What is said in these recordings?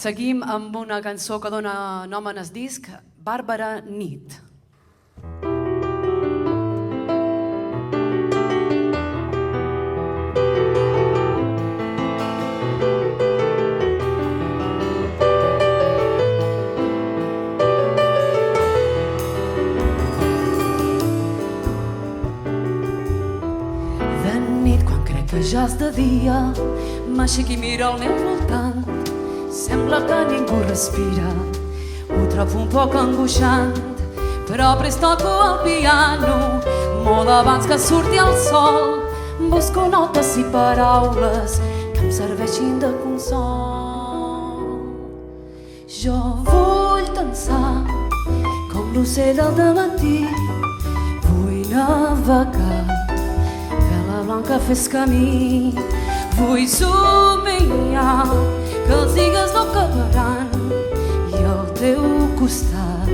Seguim amb una cançó que dona nom en el disc, Bàrbara, nit. Ja és de dia, m'aixec i miro al meu voltant. Sembla que ningú respira, ho trobo un poc angoixant. Però prest toco el piano, molt abans que surti el sol. Busco notes i paraules que em serveixin de consol. Jo vull dansar com l'ocell del dematí, vull navegar blanca fes camí, vull somiar que els dies no acabaran i al teu costat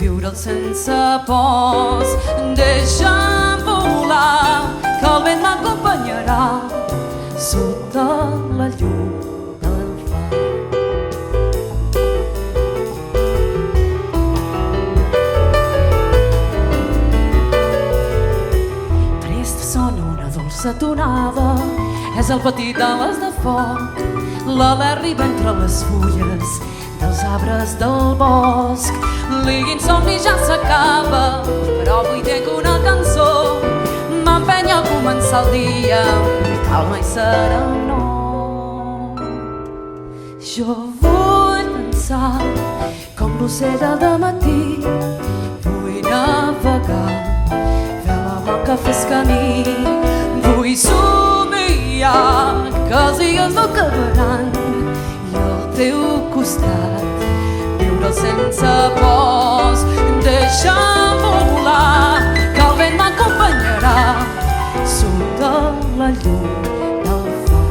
viure'l sense pors. Deixa'm volar, que el vent m'acompanyarà sota la llum del far. Prest sona dolça tonada, és el petit de les de foc. L'alè arriba entre les fulles dels arbres del bosc. L'insomni ja s'acaba, però avui tinc una cançó. M'empenya a començar el dia amb calma i serenor. Jo vull dansar com l'ocell del dematí, vull navegar, fer la blanca fes camí. Vull somiar que els dies no acabaran i al teu costat viure'l sense pors. Deixa'm volar, que el vent m'acompanyarà sota la llum del far.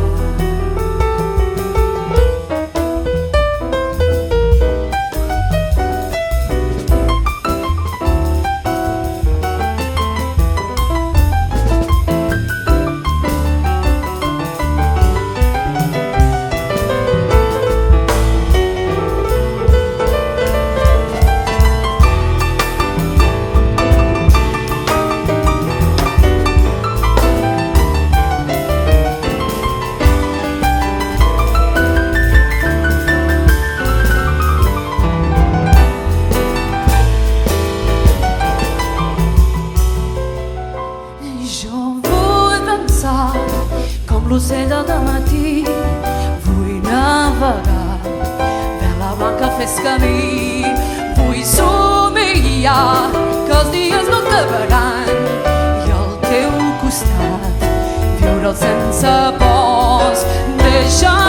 L'ocell del dematí, vull navegar, vela blanca fes camí. Vull somiar que els dies no acabaran i al teu costat viure'l sense pors. Deixa'm